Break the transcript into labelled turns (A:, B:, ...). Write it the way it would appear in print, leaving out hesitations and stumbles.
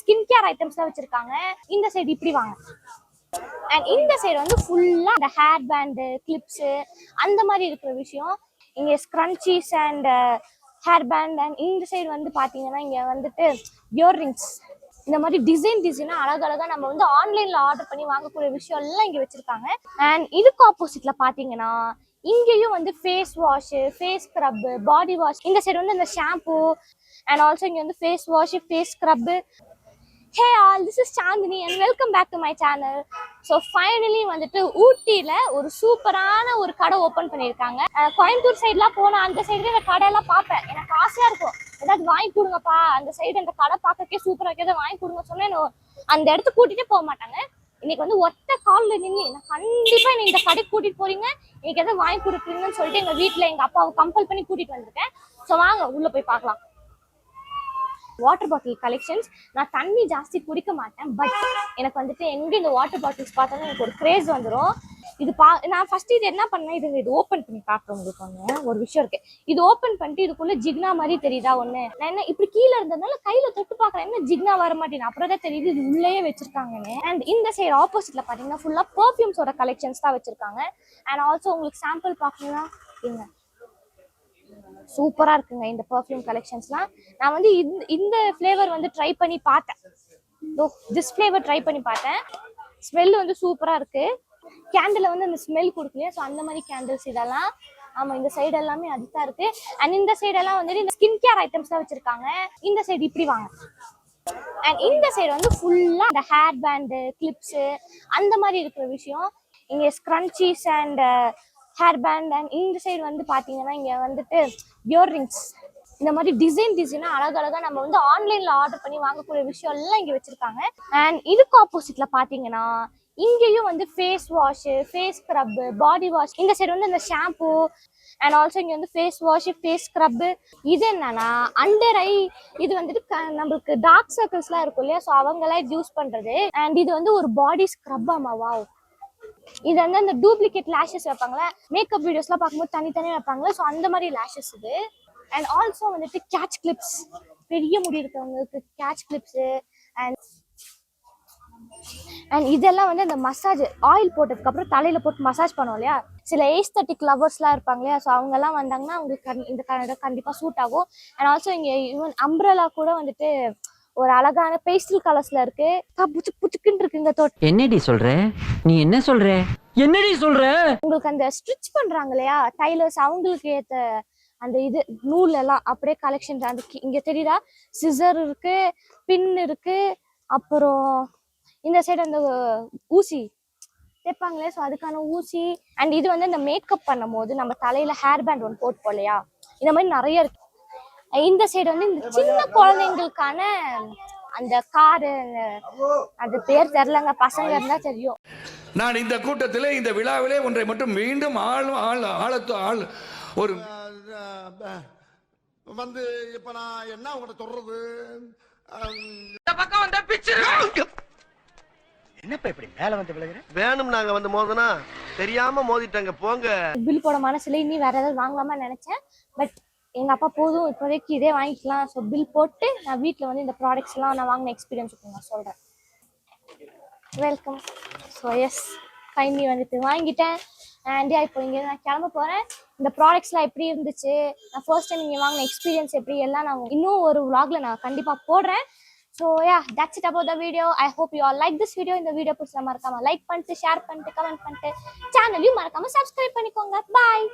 A: Skin care ஐட்டம்ஸ்லாம் வச்சிருக்காங்க. இந்த சைடு இப்படி வாங்க. அண்ட் இந்த சைடு வந்து ஃபுல்லா இந்த ஹேர் பேண்டு, கிளிப்ஸ் அந்த மாதிரி இருக்கிற விஷயம். இங்க scrunchies and hair band. And இந்த சைடு வந்து பாத்தீங்கன்னா இங்க வந்துட்டு இயர்ரிங்ஸ், இந்த மாதிரி டிசைனா அழகழகா நம்ம வந்து ஆன்லைன்ல ஆர்டர் பண்ணி வாங்கக்கூடிய விஷயம் எல்லாம் இங்க வச்சிருக்காங்க. அண்ட் இதுக்கு ஆப்போசிட்ல பாத்தீங்கன்னா இங்கேயும் வந்து face wash, face scrub, body wash. இந்த சைடு வந்து இந்த ஷாம்பு அண்ட் ஆல்சோ இங்க வந்து face wash, face scrub. Hey all, this is Chandini and welcome back to my channel. So finally வந்துட்டு ஊட்டில ஒரு சூப்பரான ஒரு கடை ஓபன் பண்ணிருக்காங்க. கோயம்புத்தூர் சைடுலாம் போனா அந்த சைடுல இந்த கடையெல்லாம் பார்ப்பேன். எனக்கு ஆசையா இருக்கும், ஏதாவது வாங்கி கொடுங்கப்பா, அந்த சைடு அந்த கடை பார்க்கறதுக்கே சூப்பரா இருக்கு, ஏதாவது வாங்கி கொடுங்க சொன்னா அந்த இடத்துக்கு கூட்டிட்டு போக மாட்டாங்க. இன்னைக்கு வந்து ஒத்த காலில் நின்று நான் கண்டிப்பா நீ இந்த கடைக்கு கூட்டிட்டு போறீங்க, இன்னைக்கு எதாவது வாங்கி கொடுக்குறீங்கன்னு சொல்லிட்டு எங்க வீட்டுல எங்க அப்பாவை கம்பல் பண்ணி கூட்டிட்டு வந்திருக்கேன். ஸோ வாங்க உள்ள போய் பார்க்கலாம். Water bottle collections. நான் தண்ணி ஜாஸ்தி குடிக்க மாட்டேன், பட் எனக்கு வந்துட்டு எங்க இந்த வாட்டர் பாட்டில்ஸ் பார்த்தாலும் எனக்கு ஒரு கிரேஸ் வந்துடும். இது நான் ஃபர்ஸ்ட் இது என்ன பண்ணேன், இது ஓப்பன் பண்ணி பார்க்குறேன். உங்களுக்கு ஒரு விஷயம் இருக்கு, இது ஓப்பன் பண்ணிட்டு இதுக்குள்ள ஜிக்னா மாதிரி தெரியுதா ஒண்ணு. நான் என்ன இப்படி கீழே இருந்ததுனால கையில தொட்டு பார்க்குறேன், என்ன ஜிக்னா வர மாட்டேன். அப்புறம் தான் தெரியுது இது உள்ளேயே வச்சிருக்காங்கன்னு. அண்ட் இந்த சைடு ஆப்போசிட்ல பாத்தீங்கன்னா ஃபுல்லா பர்ஃபியூம்ஸோட கலெக்ஷன்ஸ் தான் வச்சிருக்காங்க. அண்ட் ஆல்சோ உங்களுக்கு சாம்பிள் பார்க்கணும்னா இங்க சூப்பரா இருக்குங்க இந்த பர்ஃபியூம் கலெக்ஷன்ஸ்லாம். நான் வந்து இந்த ஃப்ளேவர் வந்து ட்ரை பண்ணி பார்த்தேன். திஸ் ஃப்ளேவர் ட்ரை பண்ணி பார்த்தேன். ஸ்மெல் வந்து சூப்பரா இருக்கு. கேண்டில் வந்து அந்த ஸ்மெல் கொடுக்கலையா, ஸோ அந்த மாதிரி கேண்டில்ஸ் இதெல்லாம். ஆமா, இந்த சைடு எல்லாமே அதுதான் இருக்கு. அண்ட் இந்த சைடு எல்லாம் வந்துட்டு இந்த ஸ்கின் கேர் ஐட்டம்ஸ் தான் வச்சிருக்காங்க. இந்த சைடு இப்படி வாங்க. அண்ட் இந்த சைடு வந்து ஃபுல்லா இந்த ஹேர் பேண்டு, கிளிப்ஸ் அந்த மாதிரி இருக்கிற விஷயம். இங்க scrunchies and hair band. And இந்த சைடு வந்து பாத்தீங்கன்னா இங்க வந்துட்டு இயர்ரிங்ஸ், இந்த மாதிரி டிசைனா அழகழகா நம்ம வந்து ஆன்லைன்ல ஆர்டர் பண்ணி வாங்கக்கூடிய விஷயம் எல்லாம் இங்க வச்சிருக்காங்க. அண்ட் இதுக்கு ஆப்போசிட்ல பாத்தீங்கன்னா இங்கேயும் வந்து face wash, face scrub, body wash. இந்த சைடு வந்து இந்த ஷாம்பு அண்ட் ஆல்சோ இங்க வந்து ஃபேஸ் வாஷ், ஃபேஸ் ஸ்க்ரப். இது என்னன்னா அண்டர் ஐ, இது வந்துட்டு நம்மளுக்கு டார்க் சர்க்கிள்ஸ்லாம் இருக்கும் இல்லையா, ஸோ அவங்களாம் இது யூஸ் பண்றது. அண்ட் இது வந்து ஒரு பாடி ஸ்க்ரப். ஆமா, வாவ். இது வந்து அந்த டூப்ளிகேட் லேஷஸ் வைப்பாங்களே, மேக்கப் வீடியோஸ்லாம் பார்க்கும்போது தனித்தனியாக வைப்பாங்களே, ஸோ அந்த மாதிரி லேஷஸ் இது. அண்ட் ஆல்சோ வந்துட்டு கேட்ச் கிளிப்ஸ், பெரிய முடி இருக்கிறவங்களுக்கு கேட்ச் கிளிப்ஸு. அண்ட் இதெல்லாம் வந்து அந்த மசாஜ் ஆயில் போட்டதுக்கு அப்புறம் தலையில போட்டு மசாஜ் பண்ணுவோம் இல்லையா, சில ஏஸ்தட்டிக் லவர்ஸ்லாம் இருப்பாங்க இல்லையா, ஸோ அவங்கெல்லாம் வந்தாங்கன்னா அவங்களுக்கு இந்த கண்டிப்பாக சூட் ஆகும். அண்ட் ஆல்சோ இங்கே ஈவன் அம்ப்ரெல்லா கூட வந்துட்டு ஒரு அழகான பேஸ்டல் கலர்ஸ்ல இருக்கு. புச்சுக்குன்னு இருக்குங்க.
B: என்னடி சொல்ற நீ? என்ன சொல்ற? என்னடி சொல்ற?
A: உங்களுக்கு அந்த ஸ்டிச் பண்றாங்க இல்லையா டைலர்ஸ், அவங்களுக்கு ஏத்த அந்த இது நூல் எல்லாம் அப்படியே கலெக்ஷன். அந்த இங்க தெரியுதா, சிசர் இருக்கு, பின் இருக்கு, அப்புறம் இந்த சைடு அந்த ஊசி தைப்பாங்களே, ஸோ அதுக்கான ஊசி. அண்ட் இது வந்து இந்த மேக்கப் பண்ணும் போது நம்ம தலையில ஹேர் பேண்ட் ஒன்று போட்டு போலையா, இந்த மாதிரி நிறைய இருக்கு. இந்த சைடு வந்து இந்த சின்ன குழந்தைங்களுக்கான அந்த காரு, அது பேர் தெரியலங்க, பசங்க இருந்தா தெரியும்.
C: நான் இந்த கூட்டத்திலே இந்த விழாவிலே ஒன்றை மட்டும் மீண்டும் ஒரு
D: வந்து இப்ப நான் என்ன உங்கள்ட்ட சொல்றது,
E: என்னப்பா இப்படி மேல வந்து விழுகிற?
D: வேணும் நாங்க வந்து மோதனா தெரியாம மோதிட்டாங்க போங்க.
A: பில் போட மனசுல இனி வேற ஏதாவது வாங்கலாமா நினைச்சேன், பட் எங்க அப்பா போதும் இப்போதைக்கு இதே வாங்கிக்கலாம், ஸோ பில் போட்டு நான் வீட்டில் வந்து இந்த ப்ராடக்ட்ஸ் எல்லாம் நான் வாங்கின எக்ஸ்பீரியன்ஸ் நான் சொல்றேன். வெல்கம். ஸோ எஸ், ஃபைனலி வந்துட்டு வாங்கிட்டேன். அண்ட் இப்போ இங்கே நான் கிளம்ப போறேன். இந்த ப்ராடக்ட்ஸ்லாம் எப்படி இருந்துச்சு, நான் ஃபர்ஸ்ட் டைம் இங்கே வாங்கின எக்ஸ்பீரியன்ஸ் எப்படி எல்லாம் நான் இன்னும் ஒரு vlogல நான் கண்டிப்பா போடுறேன். So yeah, that's it about the video. I hope you all like this video. இந்த வீடியோ பிடிச்சா மறக்காம லைக் பண்ணிட்டு, ஷேர் பண்ணிட்டு, கமெண்ட் பண்ணிட்டு, சேனலையும் மறக்காம சப்ஸ்கிரைப் பண்ணிக்கோங்க. Bye.